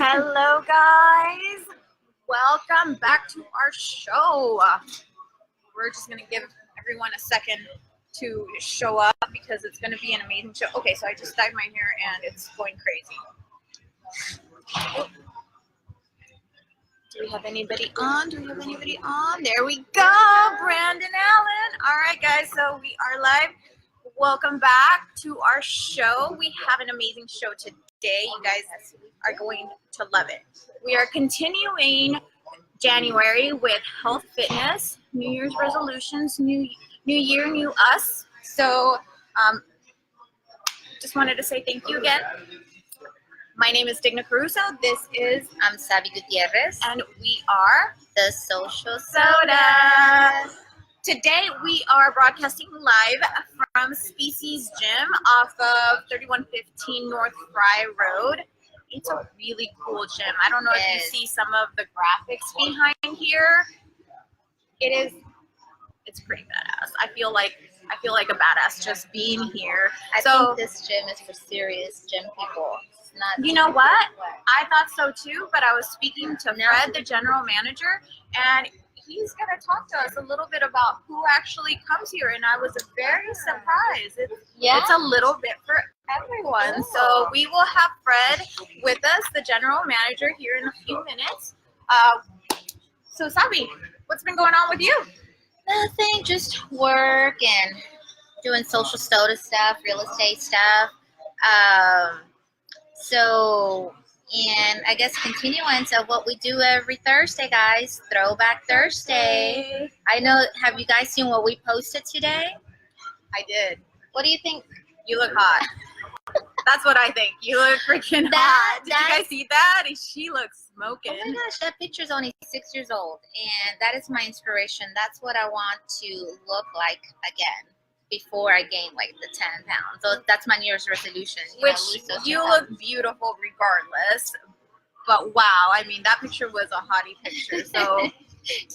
Hello guys, welcome back to our show. We're just gonna give everyone a second to show up because it's gonna be an amazing show. Okay, so I just dyed my hair and it's going crazy. Do we have anybody on? There we go, Brandon Allen. All right guys, so we are live. Welcome back to our show. We have an amazing show today. You guys are going to love it. We are continuing January with health, fitness, New Year's resolutions, new year, new us. So just wanted to say thank you again. My name is Digna Caruso. This is I'm Sabi Gutierrez, and we are the Social Soda. Today we are broadcasting live from Species Gym off of 3115 North Fry Road. It's a really cool gym. I don't know if you see some of the graphics behind here. It's pretty badass. I feel like a badass just being here. I think this gym is for serious gym people. It's not. You know what? I thought so too, but I was speaking to Fred, the general manager, and he's going to talk to us a little bit about who actually comes here, and I was very surprised. It's a little bit for everyone. Cool. So we will have Fred with us, the general manager, here in a few minutes. So Sabi, what's been going on with you? Nothing, just work and doing social soda stuff, real estate stuff. And I guess continuance of what we do every Thursday, guys. Throwback Thursday. I know, have you guys seen what we posted today? I did. What do you think? You look hot. That's what I think. You look freaking hot. Did you guys see that? She looks smoking. Oh my gosh, that picture's only 6 years old. And that is my inspiration. That's what I want to look like again before I gain like the 10 pounds. So that's my New Year's resolution. You look beautiful regardless. But wow, I mean, that picture was a hottie picture. So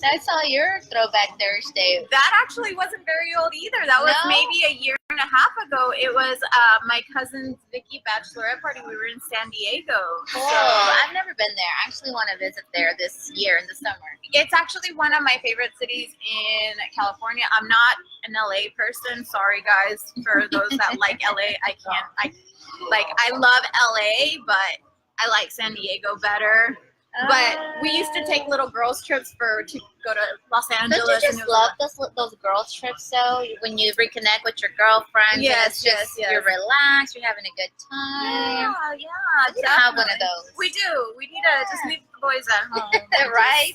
I saw your Throwback Thursday. That actually wasn't very old either. That was maybe a year and a half ago. It was my cousin's Vicky bachelorette party. We were in San Diego. Cool. I've never been there. I actually want to visit there this year in the summer. It's actually one of my favorite cities in California. I'm not an LA person. Sorry guys for those that like LA. I love LA, but I like San Diego better. But we used to take little girls trips to go to Los Angeles. Don't you just love those girls trips though? When you reconnect with your girlfriend, yes. You're relaxed, you're having a good time. Yeah. We have one of those. We do. We need to just leave the boys at home. Right?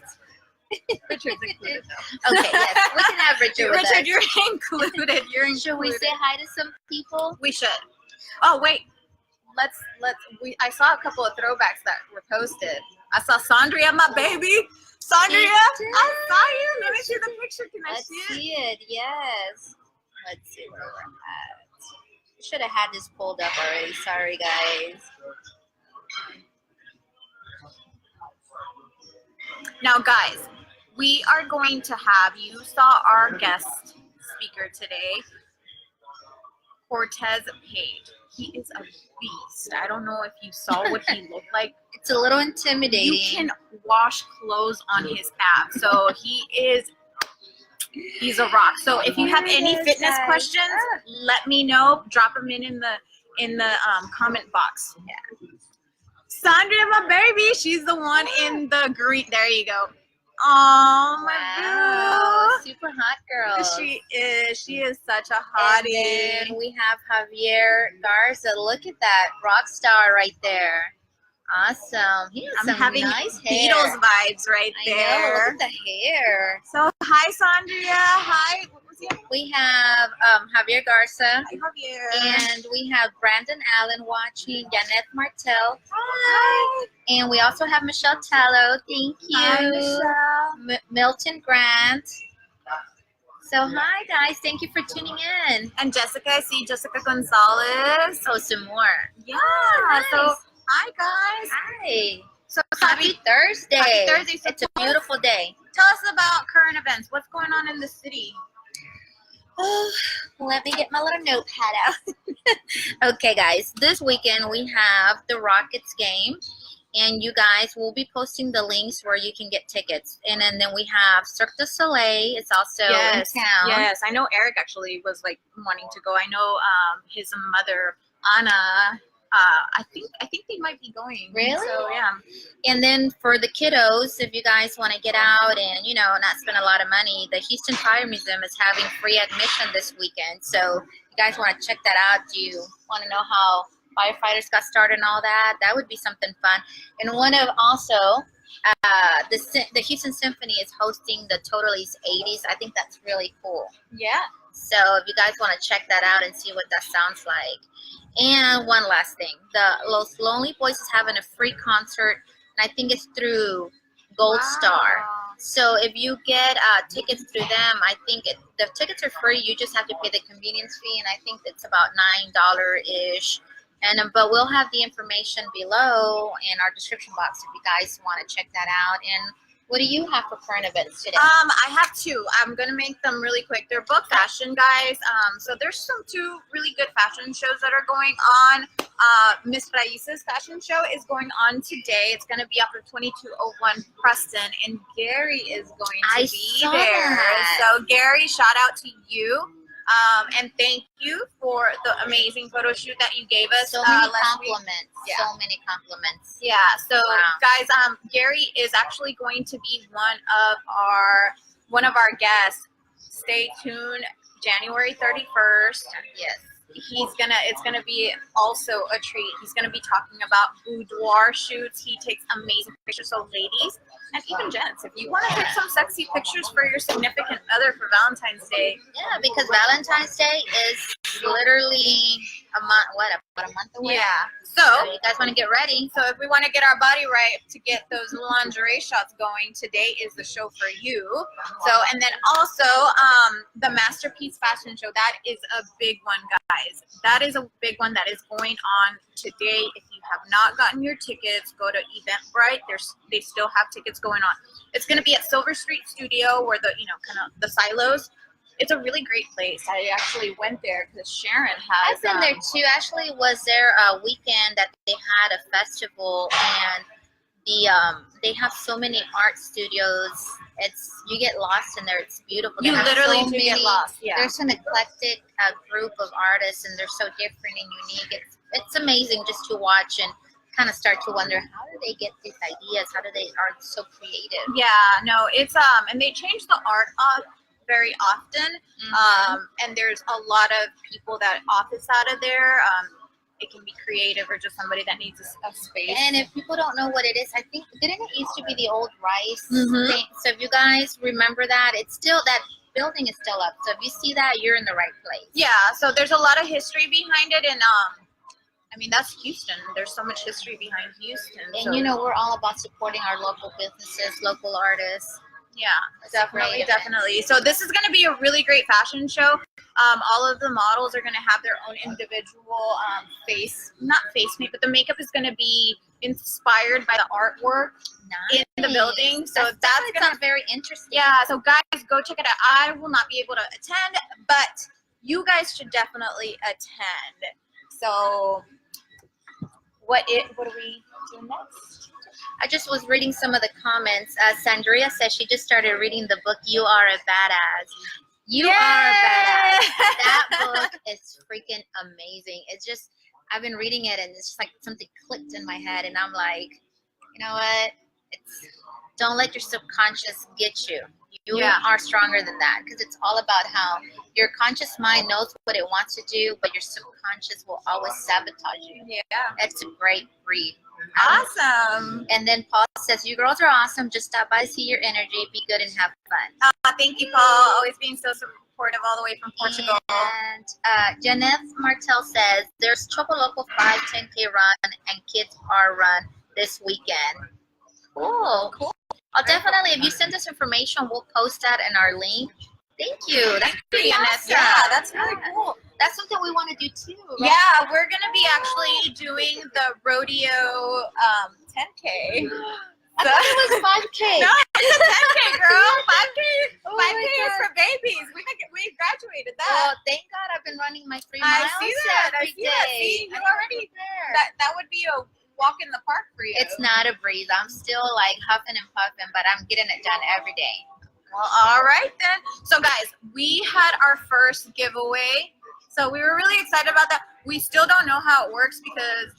Richard's included though. Okay, yes. We can have Richard with us. Richard, you're included. Should we say hi to some people? We should. Oh wait. I saw a couple of throwbacks that were posted. I saw Sandria, my baby. Sandria, I saw you. Let me see the picture. Can I see it? Let's see it. Yes. Let's see where we're at. Should have had this pulled up already. Sorry, guys. Now, guys, we are going to have, you saw our guest speaker today, Cortez Paige. He is a beast. I don't know if you saw what he looked like. It's a little intimidating. You can wash clothes on his app. So he's a rock. So if you have any fitness questions, let me know. Drop them in the comment box. Yeah. Sandra, my baby, she's the one in the green. There you go. Oh my boo. Super hot girl. She is such a hottie. And then we have Javier Garza. Look at that rock star right there. Awesome. He has some having nice hair. Beatles vibes right there. Look at the hair. So hi Sandria. Hi. What was your name? We have Javier Garza. Hi Javier. And we have Brandon Allen watching. Janet Martel. Hi. And we also have Michelle Tallow. Thank you. Hi Michelle. Milton Grant. So hi guys, thank you for tuning in. And Jessica, I see Jessica Gonzalez. Oh, some more. Yeah. Nice. So hi guys. Hi. So happy Thursday. Happy Thursday. So it's a beautiful day. Tell us about current events. What's going on in the city? Oh, let me get my little notepad out. Okay, guys, this weekend we have the Rockets game. And you guys will be posting the links where you can get tickets. And then we have Cirque du Soleil. It's also in town. Yes, I know Eric actually was like wanting to go. I know his mother Anna. I think they might be going. Really? So yeah. And then for the kiddos, if you guys want to get out and not spend a lot of money, the Houston Fire Museum is having free admission this weekend. So if you guys want to check that out, do you want to know how firefighters got started and all that? That would be something fun. And one of also the Houston Symphony is hosting the Totallys 80s. I think that's really cool. Yeah. So if you guys want to check that out and see what that sounds like. And one last thing, the Los Lonely Boys is having a free concert, and I think it's through Gold Star. So if you get tickets through them, I think the tickets are free. You just have to pay the convenience fee, and I think it's about $9-ish. And but we'll have the information below in our description box if you guys want to check that out. And what do you have for current events today? I have two. I'm gonna make them really quick. They're both fashion, guys. So there's two really good fashion shows that are going on. Miss Raice's fashion show is going on today. It's gonna be up at 2201 Preston, and Gary is going to be there. So Gary, shout out to you. And thank you for the amazing photo shoot that you gave us. So many last compliments. week. Yeah. So many compliments. Yeah. So guys, Gary is actually going to be one of our guests. Stay tuned. January 31st. Yes. It's gonna be also a treat. He's gonna be talking about boudoir shoots. He takes amazing pictures. So ladies and even gents, if you want to take some sexy pictures for your significant other for Valentine's Day. Yeah, because Valentine's Day is literally about a month away. Yeah. So you guys want to get ready. So if we want to get our body right to get those lingerie shots going, today is the show for you. So, and then also the Masterpiece Fashion Show, that is a big one, guys. That is a big one that is going on today. If you have not gotten your tickets, go to Eventbrite. They still have tickets going on. It's going to be at Silver Street Studio, where kind of the silos. It's a really great place. I actually went there because Sharon has. I've been there too. Actually, was there a weekend that they had a festival, and they have so many art studios. You get lost in there. It's beautiful. You literally do get lost. Yeah. There's an eclectic group of artists, and they're so different and unique. It's amazing just to watch and kind of start to wonder, how do they get these ideas? How do they are so creative? Yeah. No, it's and they change the art up very often, and there's a lot of people that office out of there. It can be creative or just somebody that needs a space. And if people don't know what it is, I think didn't it used to be the old Rice thing? So if you guys remember that, it's still, that building is still up. So if you see that, you're in the right place. Yeah. So there's a lot of history behind it, and I mean, that's Houston. There's so much history behind Houston. And we're all about supporting our local businesses, local artists. Yeah, definitely. So this is going to be a really great fashion show. All of the models are going to have their own individual not face paint, but the makeup is going to be inspired by the artwork in the building. So that's going to be very interesting. Yeah, so guys, go check it out. I will not be able to attend, but you guys should definitely attend. So what do we do next? I just was reading some of the comments. Sandria says she just started reading the book, You Are a Badass. You are a badass. That book is freaking amazing. It's just, I've been reading it, and it's just like something clicked in my head, and I'm like, you know what? Don't let your subconscious get you. You are stronger than that, because it's all about how your conscious mind knows what it wants to do, but your subconscious will always sabotage you. Yeah. It's a great read. Awesome. And then Paul says, you girls are awesome. Just stop by, see your energy, be good, and have fun. Thank you, Paul. Always being so supportive all the way from Portugal. And Janeth Martel says, there's Choco Loco 5 10K run and Kids R run this weekend. Cool. I'll definitely, if you send us information, we'll post that in our link. Thank you. That's pretty awesome. Yeah, that's really cool. That's something we want to do too. Right? Yeah, we're going to be actually doing the rodeo 10K. I thought it was 5K. No, it's a 10K, girl. 5K. 5K is for babies. We graduated that. Well, thank God I've been running my 3 miles I see that. every day. See, you already there. That would be walk in the park for you. It's not a breeze. I'm still like huffing and puffing, but I'm getting it done every day. Well, all right then. So guys, we had our first giveaway. So we were really excited about that. We still don't know how it works because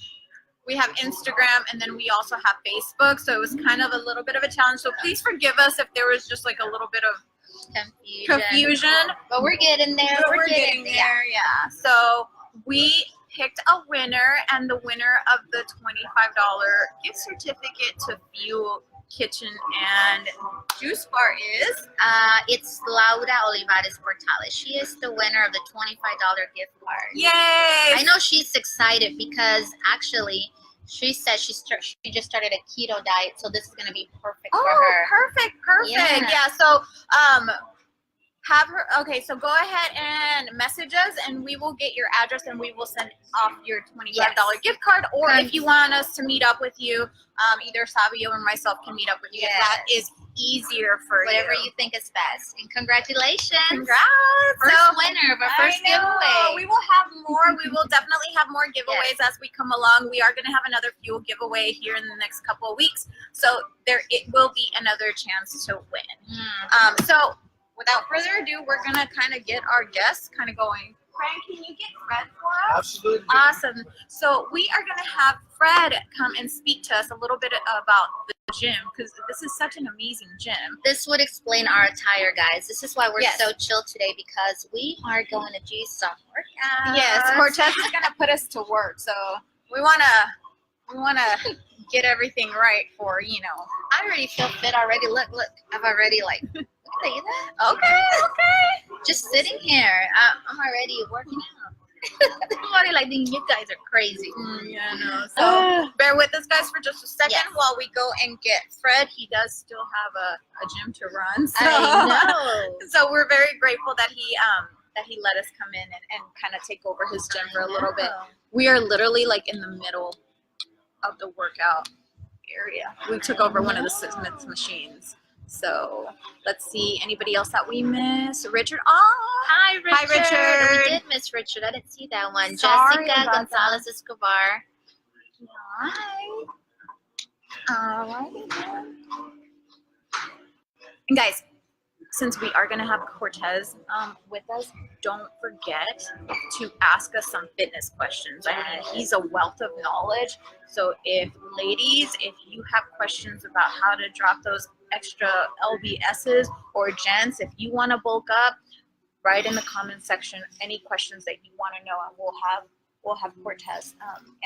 we have Instagram and then we also have Facebook. So it was kind of a little bit of a challenge. So please forgive us if there was just like a little bit of confusion. But we're getting there. We're getting there, yeah. So we picked a winner, and the winner of the $25 gift certificate to Fuel Kitchen and Juice Bar is it's Laura Olivares Portales. She is the winner of the $25 gift card. Yay! I know she's excited because actually she said she just started a keto diet, so this is going to be perfect for her. Perfect. Yeah. So have her. Okay, so go ahead and message us, and we will get your address, and we will send off your $25 gift card. Or if you want us to meet up with you, either Savio or myself can meet up with you. If that is easier for whatever you. you think is best. And congratulations! Congrats! First winner of our first giveaway. We will have more. We will definitely have more giveaways as we come along. We are going to have another fuel giveaway here in the next couple of weeks, so it will be another chance to win. So without further ado, we're going to kind of get our guests kind of going. Frank, can you get Fred for us? Absolutely. Awesome. So we are going to have Fred come and speak to us a little bit about the gym, because this is such an amazing gym. This would explain our attire, guys. This is why we're so chill today, because we are going to do some workouts. Yes, Cortez is going to put us to work, so we want to get everything right for, I already feel fit already. Look, I've already see that? Okay. Just sitting here, I'm already working out. I'm already like, you guys are crazy. Yeah, no. So bear with us, guys, for just a second while we go and get Fred. He does still have a gym to run. So, I know. So we're very grateful that he let us come in and kind of take over his gym for a little bit. We are literally like in the middle of the workout area. We took over one of the Smith's machines. So let's see, anybody else that we miss? Richard. Hi, Richard. Hi, Richard. We did miss Richard. I didn't see that one. Sorry Jessica about Gonzalez Escobar. Hi. All right. And guys, since we are going to have Cortez with us, don't forget to ask us some fitness questions. I mean, he's a wealth of knowledge. So if you have questions about how to drop those extra LBSs, or gents, if you want to bulk up, write in the comment section any questions that you want to know, and we'll have Cortez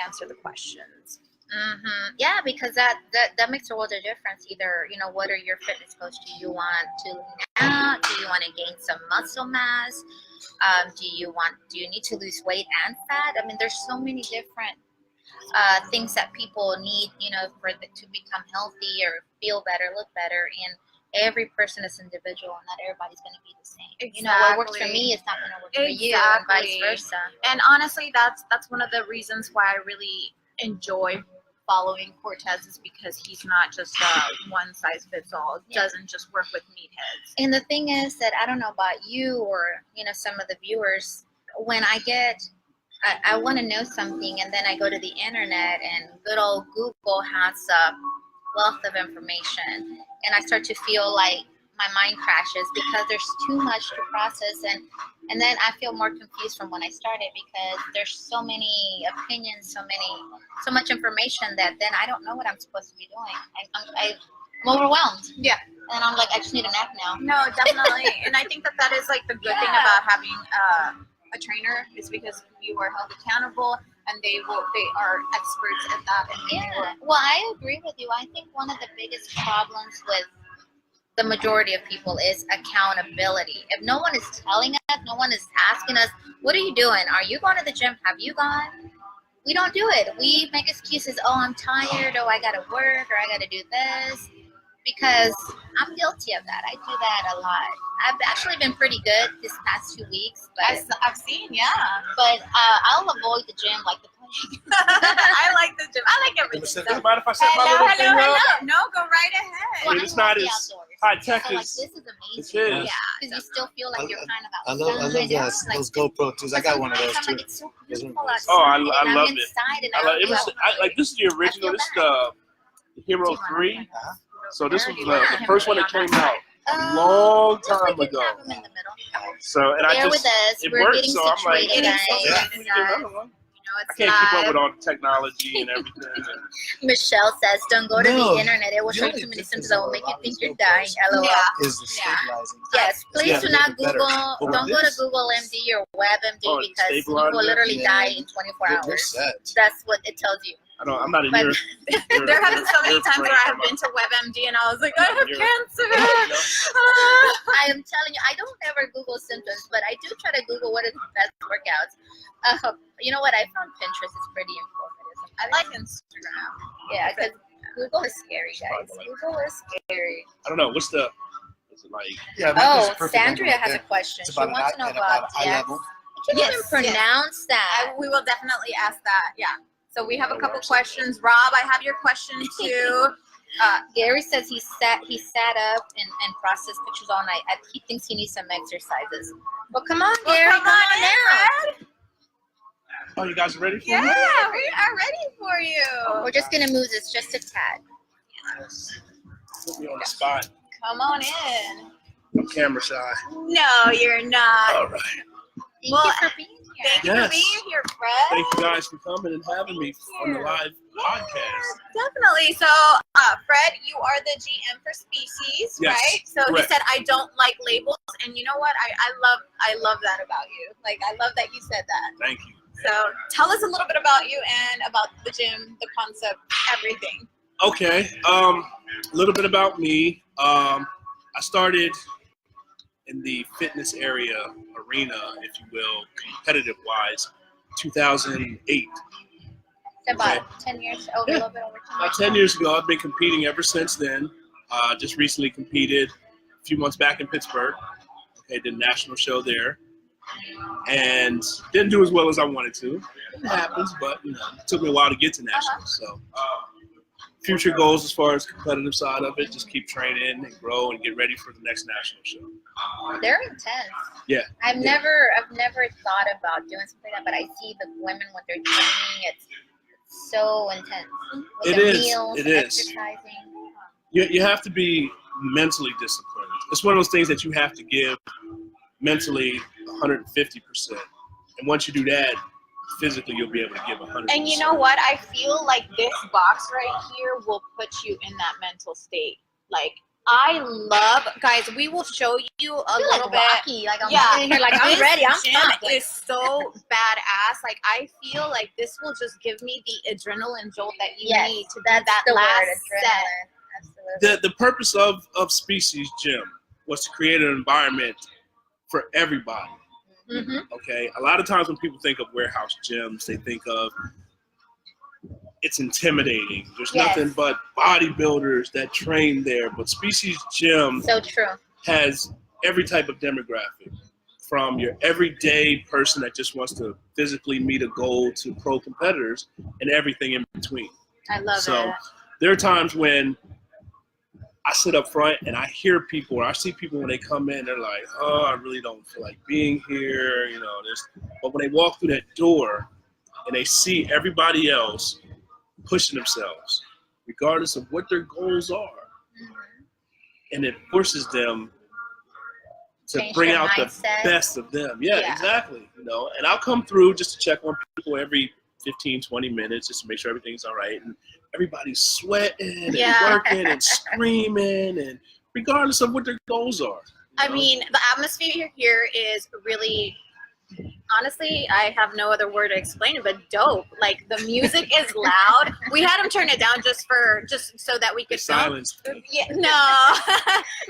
answer the questions. Yeah, because that makes a world of difference. Either, what are your fitness goals? Do you want to lean out? Do you want to gain some muscle mass? Do you need to lose weight and fat? I mean, there's so many different things that people need, to become healthy or feel better, look better. And every person is individual, and not everybody's going to be the same. Exactly. What works for me is not going to work for you, and vice versa. And honestly, that's one of the reasons why I really enjoy following Cortez, is because he's not just one size fits all. It doesn't just work with meatheads. And the thing is that I don't know about you or some of the viewers, when I want to know something, and then I go to the internet, and good old Google has a wealth of information, and I start to feel like my mind crashes because there's too much to process, and then I feel more confused from when I started, because there's so many opinions, so much information that then I don't know what I'm supposed to be doing. I'm overwhelmed. Yeah. And I'm like, I just need a nap now. No, definitely. And I think that is like the good thing about having a trainer, is because you are held accountable, and they are experts at that. And well, I agree with you. I think one of the biggest problems with the majority of people is accountability. If no one is telling us, no one is asking us, what are you doing? Are you going to the gym? Have you gone? We don't do it. We make excuses. Oh, I'm tired. Oh, I got to work, or I got to do this. Because I'm guilty of that. I do that a lot. I've actually been pretty good this past 2 weeks. But I've seen, But I'll avoid the gym like the plague. I like the gym. I like everything. Does it mind if I set my little thing up? No, go right ahead. Well, It's not as high tech So like is. this is It amazing. is. Yeah. Because you still feel like you're kind of I outside. love those GoPro too. I got one of those I'm too. like, it's so Those are beautiful nice. outside. Oh, I and love I'm it. inside and I love, it was like this is the original. This is the Hero 3. Uh-huh. So this was Do you want the him first to one be that on came that out side? a long We time can ago. have him in the middle. So and I Bear with just us. it We're worked. getting So I'm like, situated, Getting guys. situated. we need another one. You know, I it's can't keep up live. with all the technology and everything. Michelle says, don't go to No, the internet. It will show you the too many difference symptoms that will of make a you lot of think these you're dying. GoPros LOL. Yeah. Is the stabilizing. Yes, please Yeah, do a not little bit better. Google. But Don't with go to this- Google MD or WebMD Oh, because you stabilizer? will literally Yeah. die in 24 They're hours. set. That's what it tells you. I'm not a But- year. There have been so many times where I have been to WebMD and I was like, I have You're- cancer. I am telling you, I don't ever Google symptoms, but I do try to Google what is the best workouts. You know what? I found Pinterest is pretty informative. I like Instagram. Yeah, because Google is scary, guys. Google is scary. I don't know. What's it like? Yeah, that Oh, is perfect Sandria right has a there. question. It's She about wants to know at about about eye DX. level. I can't even pronounce that. We will definitely ask that. Yeah. So we have a couple questions. Rob, I have your question too. Gary says he sat up and processed pictures all night. He thinks he needs some exercises. Well, come on, Gary, Well, come on now. Fred. Oh, you guys ready for Yeah, me? we are ready for you. We're just gonna move this just a tad. Put me on the spot. Come on in. I'm camera shy. No, you're not. All right. Thank Well, you for being here. Thank you Yes. for being here, Fred. Thank you guys for coming and having me on the live podcast. Definitely. So, Fred, you are the GM for Species, Yes, right? So correct. he said, "I don't like labels," and you know what? I love that about you. Like, I love that you said that. Thank you. So, tell us a little bit about you and about the gym, the concept, everything. Okay. A little bit about me. I started in the fitness arena, if you will, competitive-wise, 2008. About 10 years, a little bit over 10 About years. 10 years ago, I've been competing ever since then. Just recently competed a few months back in Pittsburgh. Okay, did a national show there. And didn't do as well as I wanted to. It happens, but it took me a while to get to nationals. So future goals as far as competitive side of it, just keep training and grow and get ready for the next national show. They're intense. Yeah. I've never thought about doing something like that, but I see the women when they're training, it's so intense. With It the is. meals It and is. exercising. You have to be mentally disciplined. It's one of those things that you have to give mentally 150%. And once you do that, physically you'll be able to give 100%. And you know what? I feel like this box right here will put you in that mental state. Like, I love, guys, we will show you a I feel little like bit. Rocky, like I'm Yeah. sitting here, like I'm This ready. I'm gym pumped. Like, is so badass. Like, I feel like this will just give me the adrenaline jolt that you yes, need to do that's that the last word, set. adrenaline. Absolutely. The purpose of Species Gym was to create an environment for everybody. Mm-hmm. Okay, a lot of times when people think of warehouse gyms, they think of it's intimidating. There's Yes. nothing but bodybuilders that train there. But Species Gym So true. has every type of demographic, from your everyday person that just wants to physically meet a goal to pro competitors and everything in between. I love So it. there are times when I sit up front and I hear people, or I see people when they come in, they're like, "Oh, I really don't feel like being here," But when they walk through that door and they see everybody else pushing themselves, regardless of what their goals are, and it forces them to Change bring their out mindset. the best of them. Yeah, Yeah. exactly. And I'll come through just to check on people every 15, 20 minutes just to make sure everything's all right. And everybody's sweating and Yeah. working and screaming, and regardless of what their goals are. I mean, the atmosphere here is really, honestly, I have no other word to explain it, but dope. Like, the music is loud. We had him turn it down just so that we The could film. silence. Yeah, no,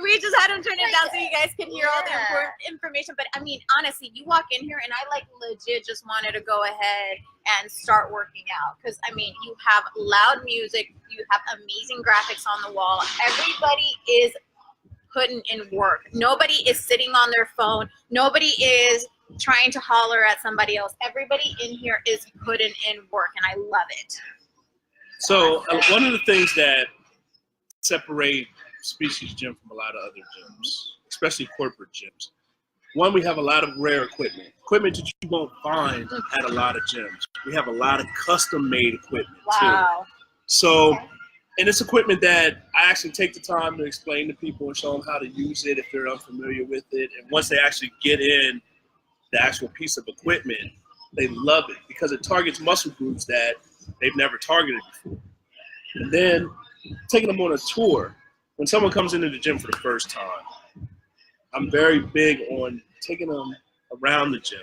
we just had him turn it down so you guys can hear all the Yeah. important information. But I mean, honestly, you walk in here and I like legit just wanted to go ahead and start working out, because I mean, you have loud music, you have amazing graphics on the wall. Everybody is putting in work. Nobody is sitting on their phone. Nobody is trying to holler at somebody else. Everybody in here is putting in work, and I love it. So one of the things that separate Species Gym from a lot of other gyms, especially corporate gyms. One, we have a lot of rare equipment that you won't find at a lot of gyms. We have a lot of custom-made equipment too. So, and it's equipment that I actually take the time to explain to people and show them how to use it if they're unfamiliar with it. And once they actually get in the actual piece of equipment, they love it because it targets muscle groups that they've never targeted before. And then taking them on a tour. When someone comes into the gym for the first time, I'm very big on taking them around the gym,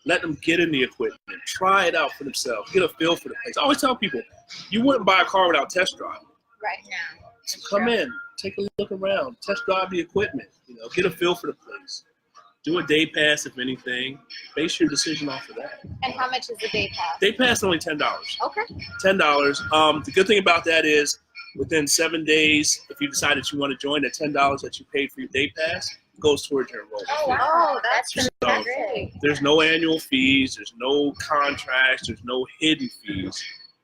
let them get in the equipment, try it out for themselves, get a feel for the place. I always tell people, you wouldn't buy a car without test driving. Right now. So come in, take a look around, test drive the equipment, get a feel for the place. Do a day pass, if anything. Base your decision off of that. And how much is the day pass? Day pass is only $10. Okay. $10. The good thing about that is within 7 days, if you decide that you want to join, the $10 that you paid for your day pass goes towards your enrollment. Oh, wow. That's So, great. there's no annual fees. There's no contracts. There's no hidden fees.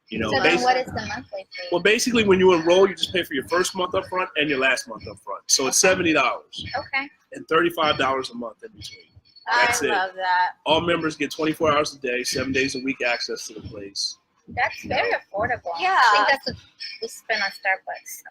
So then what is the monthly fee? Well, basically, when you enroll, you just pay for your first month up front and your last month up front. So it's $70 Okay. and $35 a month in between. That's I it. love that. All members get 24 hours a day, 7 days a week access to the place. That's very affordable. Yeah. I think that's what we spend on Starbucks.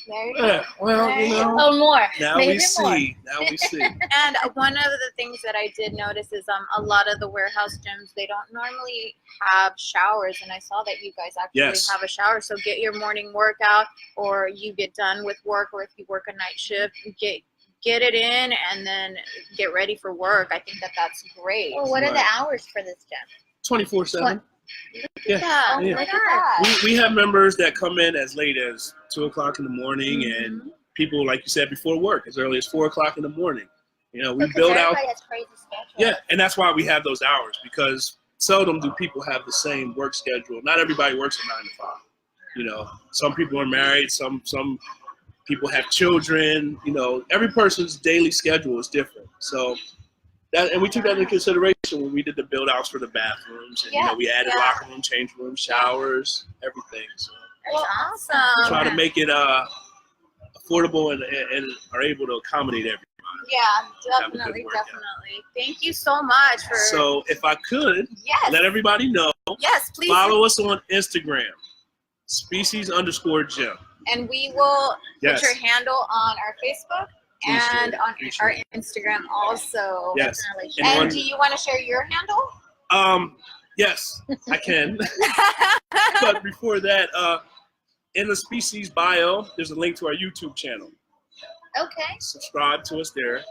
There you go. Yeah, well, Oh, more. now Maybe we see. Now we see. And one of the things that I did notice is a lot of the warehouse gyms, they don't normally have showers, and I saw that you guys actually Yes. have a shower. So get your morning workout, or you get done with work, or if you work a night shift, get it in and then get ready for work. I think that's great. Well, what are the Right. hours for this gym? 24/7. Yeah. Oh, Yeah. look at that. We have members that come in as late as 2 o'clock in the morning, and people, like you said, before work, as early as 4 o'clock in the morning. We Because build out. everybody has crazy schedules. Yeah, and that's why we have those hours, because seldom do people have the same work schedule. Not everybody works a 9 to 5. Some people are married, some people have children. Every person's daily schedule is different. So and we took that into consideration when we did the build outs for the bathrooms, and we added locker room, change rooms, showers, everything. So Well, That's awesome. try to make it affordable and are able to accommodate everybody. Yeah, Have a good definitely, workout. definitely. Thank you so much for. So if I could yes, let everybody know, yes, please. follow us on Instagram, species_gym. And we will Yes. put your handle on our Facebook Appreciate and it, on appreciate our it. Instagram also. Yes. Definitely. And And one- do you want to share your handle? Yes, I can. But before that, in the species bio, there's a link to our YouTube channel. Okay. Subscribe to us there. So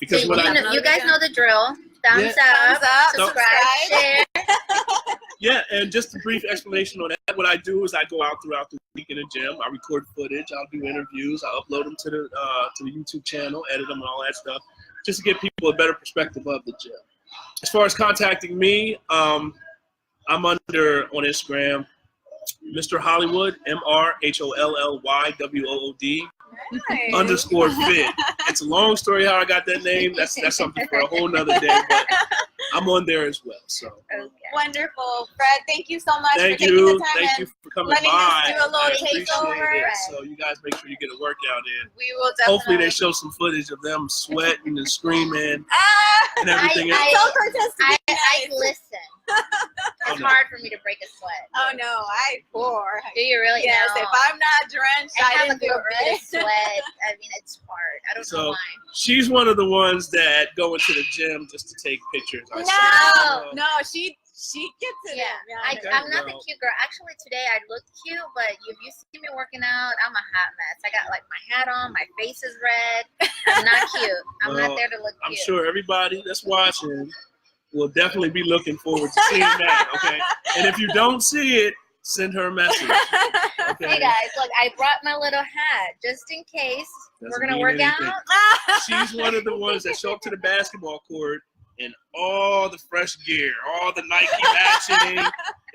Because when you guys know the drill. Thumbs Thumbs up. up, Subscribe. Share. Yeah, and just a brief explanation on that. What I do is I go out throughout the week in the gym. I record footage. I'll do interviews. I upload them to the YouTube channel, edit them, and all that stuff, just to give people a better perspective of the gym. As far as contacting me, I'm on Instagram, Mr. Hollywood, MRHOLLYWOOD Nice. _fit. It's a long story how I got that name. That's something for a whole nother day. But I'm on there as well. So Okay. Wonderful. Fred, thank you so much thank for taking you. the time Thank and you for coming letting us by. do a little I appreciate takeover. it. So you guys make sure you get a workout in. we will definitely. Hopefully they show some footage of them sweating and screaming Ah! and everything else. Tell Cortez to I be nice. listen. Oh, It's no. hard for me to break a sweat. Oh no, I pour. Do you really? Yes, know? if I'm not drenched, I I have a didn't do good it bit right. of sweat. I mean, it's hard. I don't know So why. she's one of the ones that go into the gym just to take pictures. I No, said, no, she gets it. Yeah, in. I'm not the No. cute girl. Actually, today I look cute, but if you see me working out, I'm a hot mess. I got like my hat on, my face is red. I'm not cute. I'm Well, not there to look I'm cute. sure everybody that's watching will definitely be looking forward to seeing that. Okay, and if you don't see it, send her a message. Okay, Hey guys, look, I brought my little hat just in case Doesn't we're gonna mean work anything. out. She's one of the ones that show up to the basketball court in all the fresh gear, all the Nike matching, and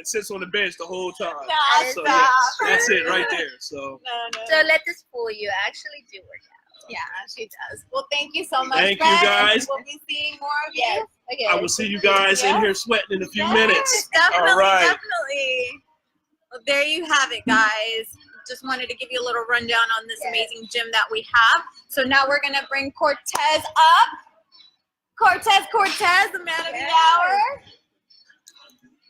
sits on the bench the whole time. No, So stop. yeah, that's it right there. So No. So let this fool you. I actually do work out. Yeah, she does. Well, thank you so much, Thank you, Fred. guys. We'll be seeing more of Yes. you. Okay. I will see you guys in here sweating in a few Yes, minutes. Definitely, All right. definitely. Well, there you have it, guys. just wanted to give you a little rundown on this amazing gym that we have. So now we're gonna bring Cortez up. Cortez, the man of the hour.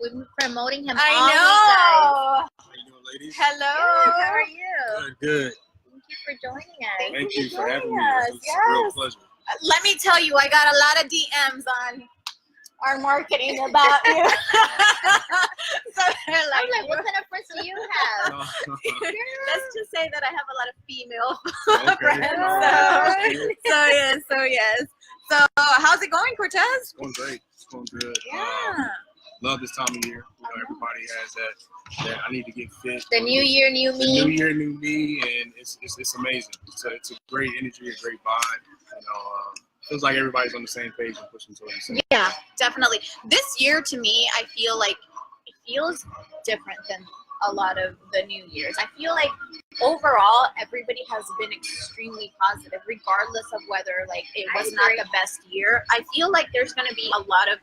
We've been promoting him I all week, know. How you doing, ladies? Hello. guys. Good, how are you? Good. Thank you for joining us. Thank you for having me. Yes, It's a real pleasure. Let me tell you, I got a lot of DMs on our marketing about you. So they're I'm like, like, what kind of friends do you have? let's just say that I have a lot of female Okay. friends. So yes. So how's it going, Cortez? It's going great. It's going good. Yeah. Love this time of year. You know, everybody has that I need to get fit. The new year, new The me. new year, new me, and it's amazing. It's a great energy, a great vibe. You know, feels like everybody's on the same page and pushing towards the same. Yeah, definitely. This year to me, I feel like it feels different than a lot of the New Year's. I feel like overall everybody has been extremely positive, regardless of whether like it was not the best year. I feel like there's going to be a lot of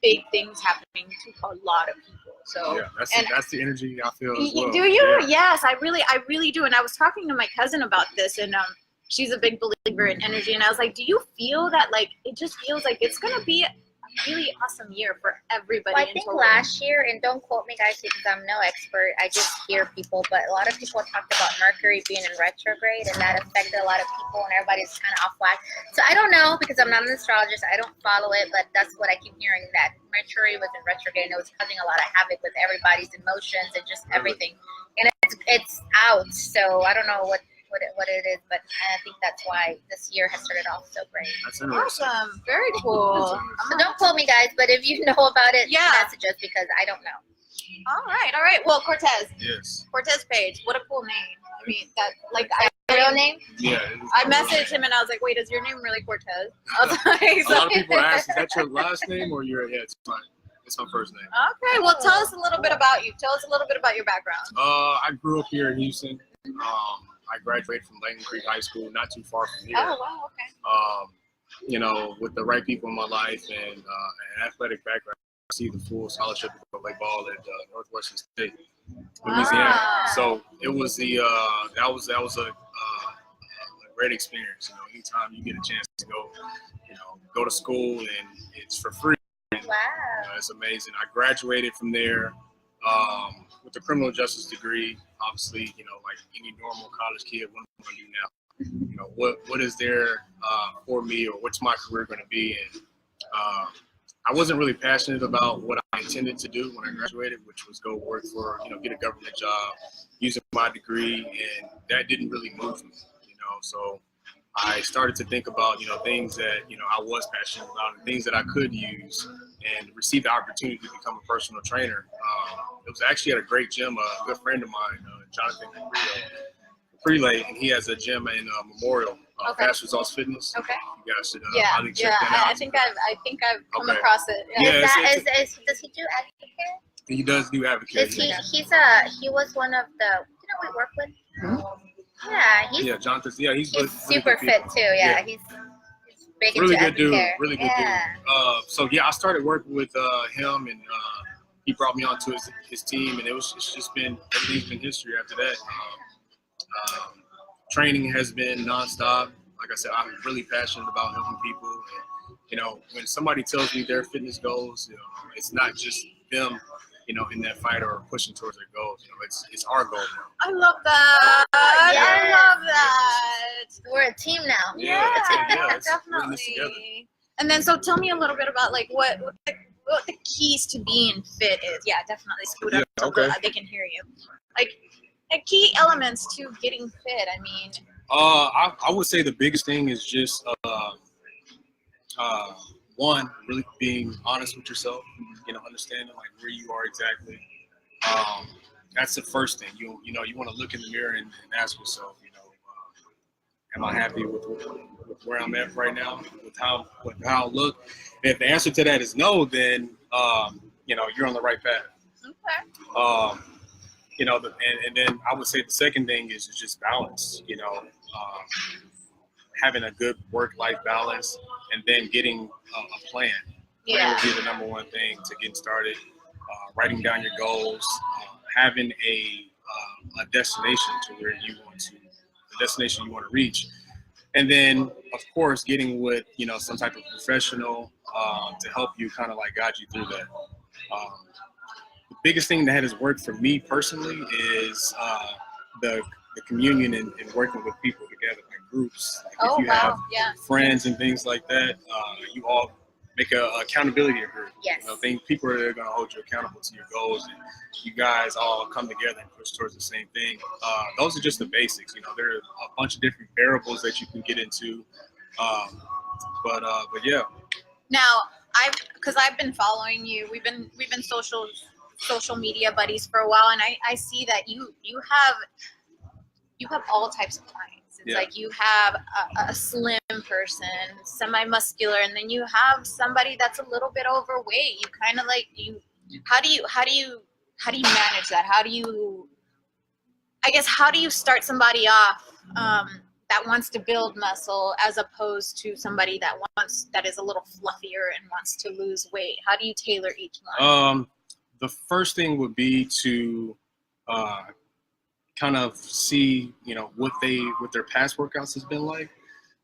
big things happening to a lot of people. So Yeah, that's the energy I feel as well. do you? Yeah. Yes, I really do. And I was talking to my cousin about this, and she's a big believer in energy, and I was like, do you feel that like it just feels like it's gonna be a really awesome year for everybody? Well, I think last year, and don't quote me guys because I'm no expert, I just hear people, but a lot of people talked about Mercury being in retrograde, and that affected a lot of people, and everybody's kind of off whack. So I don't know, because I'm not an astrologist, I don't follow it, but that's what I keep hearing, that Mercury was in retrograde, and it was causing a lot of havoc with everybody's emotions and just everything. And it's out, so I don't know what it is, but I think that's why this year has started off so great. That's interesting. Awesome, very cool. So don't quote me, guys, but if you know about it, message us because I don't know. All right. Well, Cortez Paige, what a cool name. I mean, that like Real name? Yeah. I messaged him and I was like, wait, is your name really Cortez? I was like, A lot of people ask, is that your last name or your? Yeah, it's my first name. Okay, well, tell us a little bit about you. Tell us a little bit about your background. I grew up here in Houston. I graduated from Layton Creek High School, not too far from here. Oh, wow, okay. You know, with the right people in my life and an athletic background, I see the full scholarship to play ball at Northwestern State, Louisiana. So it was that was a great experience. You know, anytime you get a chance to go to school and it's for free. Wow. It's amazing. I graduated from there with a criminal justice degree. Obviously, like any normal college kid, what am I going to do now? What is there for me, or what's my career going to be? And I wasn't really passionate about what I intended to do when I graduated, which was go work for, get a government job using my degree, and that didn't really move me, So I started to think about, things that, I was passionate about and things that I could use and receive the opportunity to become a personal trainer. It was actually at a great gym, a good friend of mine, Jonathan Prelay, and he has a gym in Memorial, Fast Results Fitness. Okay. You guys should probably check that out. I think I've come across it. Does he do advocate? He does do advocate. He was one of the, we work with? Yeah, Jonathan. Yeah, he's super fit too. Yeah, he's big really into good dude. aftercare. Really good dude. So I started working with him, and he brought me onto his team, and it's just been everything's been history after that. Training has been nonstop. Like I said, I'm really passionate about helping people. And, when somebody tells me their fitness goals, it's not just them, in that fight or pushing towards their goals. It's our goal now. I love that. Yes. I love that. We're a team now. Yeah, it's definitely. And then, so tell me a little bit about like what the keys to being fit is. Yeah, definitely. Scoot up so they can hear you. Like key elements to getting fit. I mean, I would say the biggest thing is just one, really being honest with yourself. Understanding like where you are exactly. That's the first thing. You want to look in the mirror and ask yourself, am I happy with where I'm at right now, with how I look? And if the answer to that is no, then you're on the right path. okay. And then I would say the second thing is just balance. Having a good work-life balance, and then getting a plan. Plan would be the number one thing to getting started. Writing down your goals, having a a destination to where you want to, the destination you want to reach. And then, of course, getting with, some type of professional to help you kind of like guide you through that. The biggest thing that has worked for me personally is the communion and working with people together in groups. Like if you have friends and things like that, you all make a accountability group. Yes. People are going to hold you accountable to your goals, and you guys all come together and push towards the same thing. Those are just the basics. There are a bunch of different variables that you can get into. But yeah. Now, because I've been following you, we've been social media buddies for a while, and I see that you have all types of clients. It's like you have a slim person, semi-muscular, and then you have somebody that's a little bit overweight. You kind of like how do you manage that? How do you start somebody off that wants to build muscle as opposed to somebody that is a little fluffier and wants to lose weight? How do you tailor each one? The first thing would be to kind of see, what their past workouts has been like,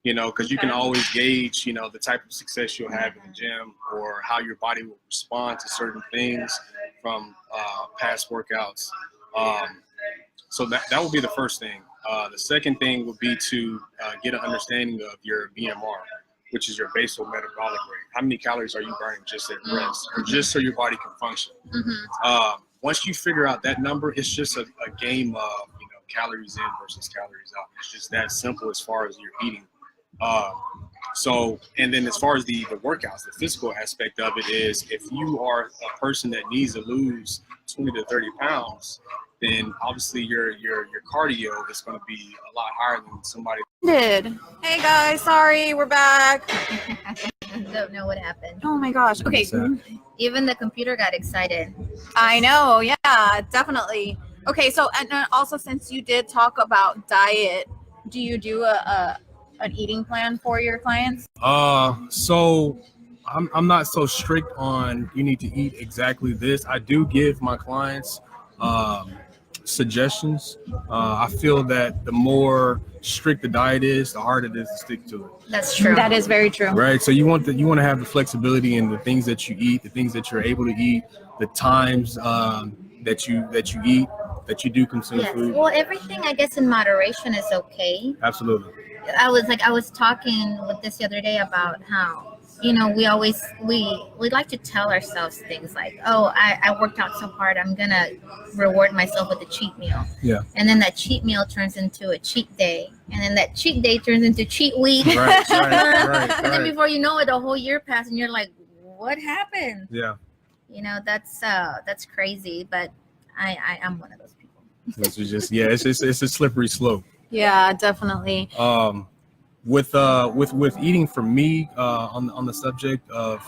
because you can always gauge, the type of success you'll have in the gym or how your body will respond to certain things from past workouts. So that would be the first thing. The second thing would be to get an understanding of your BMR, which is your basal metabolic rate. How many calories are you burning just at rest, or just so your body can function? Once you figure out that number, it's just a game of calories in versus calories out. It's just that simple as far as your eating. And then as far as the workouts, the physical aspect of it is, if you are a person that needs to lose 20 to 30 pounds, then obviously your cardio is going to be a lot higher than somebody. Hey guys, sorry, we're back. Don't know what happened. Oh my gosh. Okay. Even the computer got excited. I know. Yeah, definitely. Okay. So, and also, since you did talk about diet, do you do an eating plan for your clients? So I'm not so strict on you need to eat exactly this. I do give my clients suggestions. I feel that the more strict the diet is, the harder it is to stick to it. That's true. That is very true. Right. So you want to have the flexibility in the things that you eat, the things that you're able to eat, the times that you eat, that you do consume food. Well, everything I guess in moderation is okay. Absolutely. I was talking with this the other day about how we like to tell ourselves things like, oh, I worked out so hard, I'm gonna reward myself with a cheat meal. Yeah. And then that cheat meal turns into a cheat day, and then that cheat day turns into cheat week. Right. And then before you know it, the whole year passed, and you're like, what happened? Yeah. That's crazy, but I'm one of those people. Which is just it's a slippery slope. Yeah, definitely. With eating, for me, on the subject of,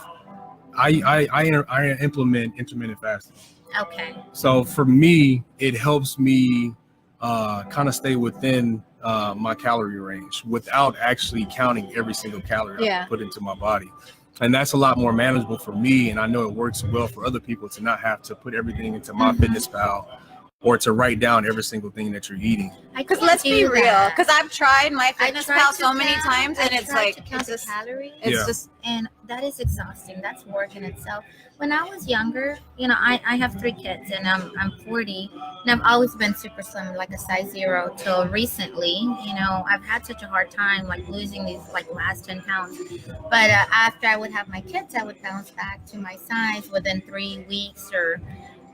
I implement intermittent fasting. Okay. So for me, it helps me kind of stay within my calorie range without actually counting every single calorie I put into my body. And that's a lot more manageable for me, and I know it works well for other people to not have to put everything into my fitness pal or to write down every single thing that you're eating. Because let's be real, because I've tried my fitness pal so many times, and it's like it's just calories. It's just, and that is exhausting. That's work in itself. When I was younger, I have 3 kids, and I'm 40, and I've always been super slim, like a size 0 till recently. I've had such a hard time like losing these like last 10 pounds. But after I would have my kids, I would bounce back to my size within 3 weeks